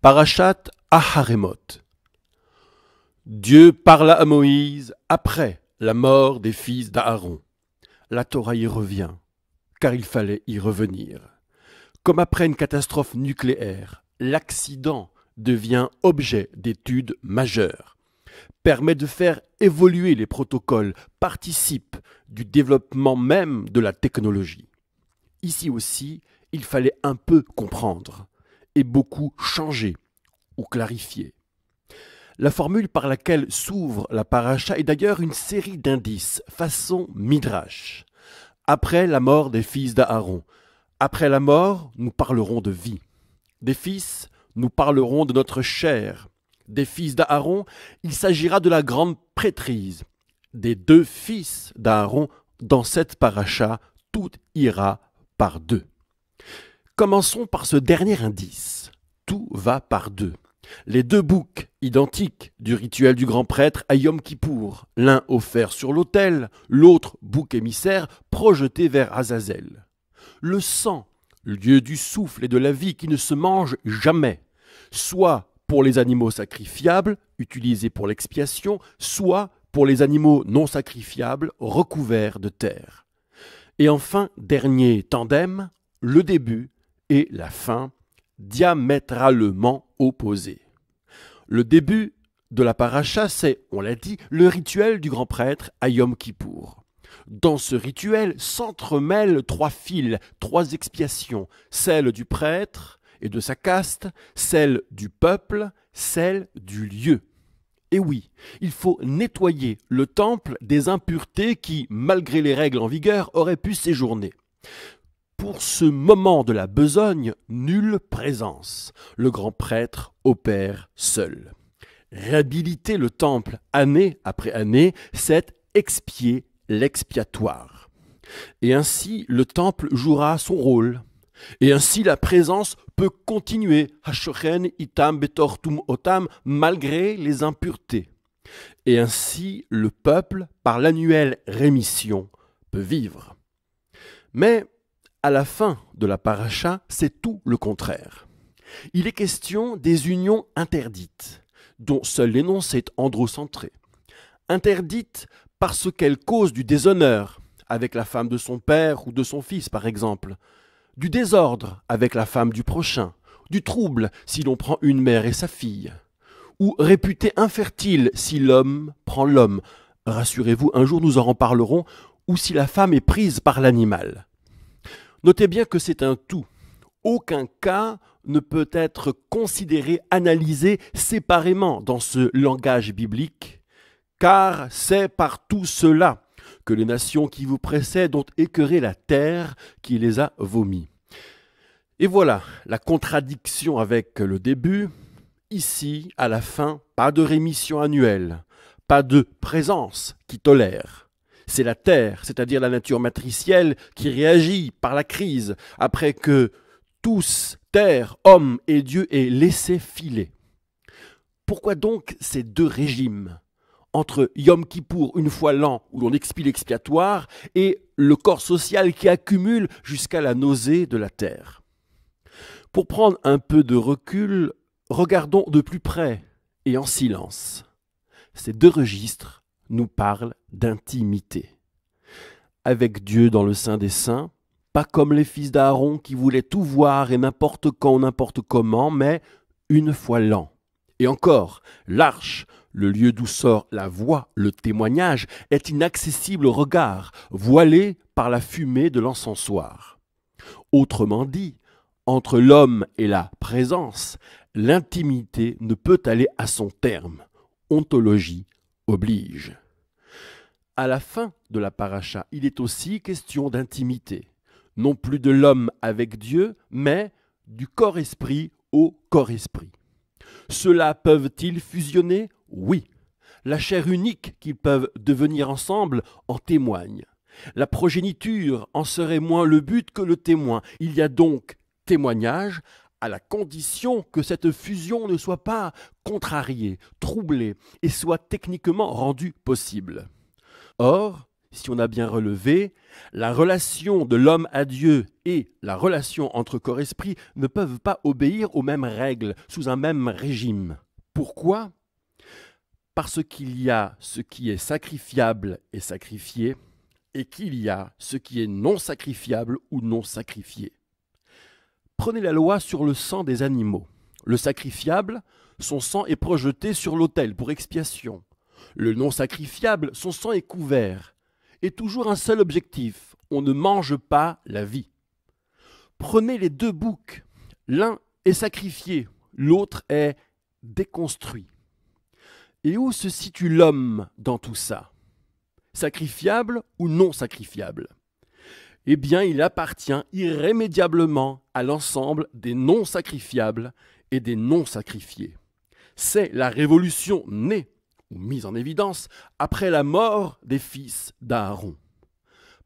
Parashat Aharemot. Dieu parla à Moïse après la mort des fils d'Aaron. La Torah y revient, car il fallait y revenir. Comme après une catastrophe nucléaire, l'accident devient objet d'études majeures, permet de faire évoluer les protocoles, participe du développement même de la technologie. Ici aussi, il fallait un peu comprendre et beaucoup changer ou clarifier. La formule par laquelle s'ouvre la paracha est d'ailleurs une série d'indices, façon Midrash. Après la mort des fils d'Aaron. Après la mort, nous parlerons de vie. Des fils, nous parlerons de notre chair. Des fils d'Aaron, il s'agira de la grande prêtrise. Des deux fils d'Aaron, dans cette paracha, tout ira par deux. Commençons par ce dernier indice. Tout va par deux. Les deux boucs identiques du rituel du grand prêtre à Yom Kippour, l'un offert sur l'autel, l'autre bouc émissaire projeté vers Azazel. Le sang, lieu du souffle et de la vie qui ne se mange jamais, soit pour les animaux sacrifiables, utilisés pour l'expiation, soit pour les animaux non sacrifiables, recouverts de terre. Et enfin, dernier tandem, le début et la fin, diamétralement opposés. Le début de la paracha, c'est, on l'a dit, le rituel du grand prêtre à Yom Kippour. Dans ce rituel s'entremêlent trois fils, trois expiations, celle du prêtre et de sa caste, celle du peuple, celle du lieu. Et oui, il faut nettoyer le temple des impuretés qui, malgré les règles en vigueur, auraient pu séjourner. Pour ce moment de la besogne, nulle présence. Le grand prêtre opère seul. Réhabiliter le temple année après année, c'est expier l'expiatoire. Et ainsi, le temple jouera son rôle. Et ainsi, la présence peut continuer, Hashochen itam betortum otam, malgré les impuretés. Et ainsi, le peuple, par l'annuelle rémission, peut vivre. Mais à la fin de la paracha, c'est tout le contraire. Il est question des unions interdites, dont seul l'énoncé est androcentré. Interdites parce qu'elles causent du déshonneur avec la femme de son père ou de son fils, par exemple, du désordre avec la femme du prochain, du trouble si l'on prend une mère et sa fille, ou réputées infertiles si l'homme prend l'homme. Rassurez-vous, un jour nous en reparlerons, ou si la femme est prise par l'animal. Notez bien que c'est un tout. Aucun cas ne peut être considéré, analysé séparément dans ce langage biblique, car c'est par tout cela que les nations qui vous précèdent ont écœuré la terre qui les a vomis. Et voilà la contradiction avec le début. Ici, à la fin, pas de rémission annuelle, pas de présence qui tolère. C'est la terre, c'est-à-dire la nature matricielle, qui réagit par la crise après que tous, terre, hommes et Dieu aient laissé filer. Pourquoi donc ces deux régimes entre Yom Kippour, une fois l'an, où l'on expie l'expiatoire, et le corps social qui accumule jusqu'à la nausée de la terre? Pour prendre un peu de recul, regardons de plus près et en silence. Ces deux registres nous parlent d'intimité. Avec Dieu dans le Saint des Saints, pas comme les fils d'Aaron qui voulaient tout voir et n'importe quand, n'importe comment, mais une fois l'an. Et encore, l'arche, le lieu d'où sort la voix, le témoignage, est inaccessible au regard, voilé par la fumée de l'encensoir. Autrement dit, entre l'homme et la présence, l'intimité ne peut aller à son terme. Ontologie oblige. À la fin de la paracha, il est aussi question d'intimité, non plus de l'homme avec Dieu, mais du corps-esprit au corps-esprit. Ceux-là peuvent-ils fusionner? Oui. La chair unique qu'ils peuvent devenir ensemble en témoigne. La progéniture en serait moins le but que le témoin. Il y a donc témoignage à la condition que cette fusion ne soit pas contrariée, troublée et soit techniquement rendue possible. Or, si on a bien relevé, la relation de l'homme à Dieu et la relation entre corps-esprit ne peuvent pas obéir aux mêmes règles, sous un même régime. Pourquoi ? Parce qu'il y a ce qui est sacrifiable et sacrifié, et qu'il y a ce qui est non sacrifiable ou non sacrifié. Prenez la loi sur le sang des animaux. Le sacrifiable, son sang est projeté sur l'autel pour expiation. Le non sacrifiable, son sang est couvert. Et toujours un seul objectif, on ne mange pas la vie. Prenez les deux boucs, l'un est sacrifié, l'autre est déconstruit. Et où se situe l'homme dans tout ça ? Sacrifiable ou non sacrifiable ? Eh bien, il appartient irrémédiablement à l'ensemble des non sacrifiables et des non sacrifiés. C'est la révolution née ou mise en évidence après la mort des fils d'Aaron.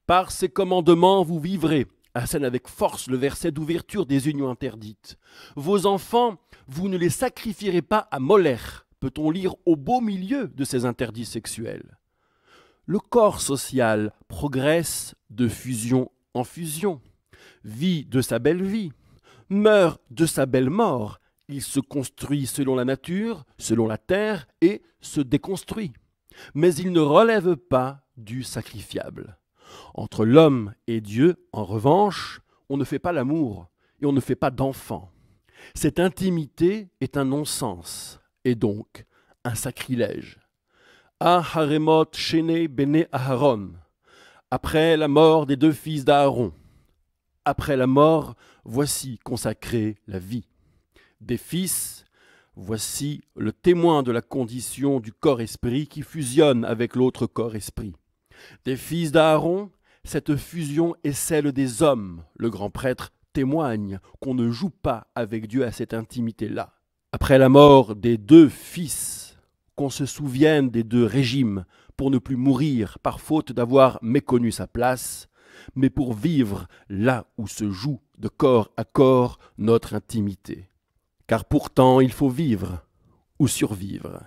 Par ces commandements, vous vivrez, assène avec force le verset d'ouverture des unions interdites. Vos enfants, vous ne les sacrifierez pas à Molech, peut-on lire au beau milieu de ces interdits sexuels. Le corps social progresse de fusion en fusion, vit de sa belle vie, meurt de sa belle mort. Il se construit selon la nature, selon la terre, et se déconstruit. Mais il ne relève pas du sacrifiable. Entre l'homme et Dieu, en revanche, on ne fait pas l'amour et on ne fait pas d'enfants. Cette intimité est un non-sens, et donc un sacrilège. Haremot Shene Bene Aharon, après la mort des deux fils d'Aaron. Après la mort, voici consacrée la vie. Des fils, voici le témoin de la condition du corps-esprit qui fusionne avec l'autre corps-esprit. Des fils d'Aaron, cette fusion est celle des hommes. Le grand prêtre témoigne qu'on ne joue pas avec Dieu à cette intimité-là. Après la mort des deux fils, qu'on se souvienne des deux régimes pour ne plus mourir par faute d'avoir méconnu sa place, mais pour vivre là où se joue de corps à corps notre intimité. Car pourtant il faut vivre ou survivre.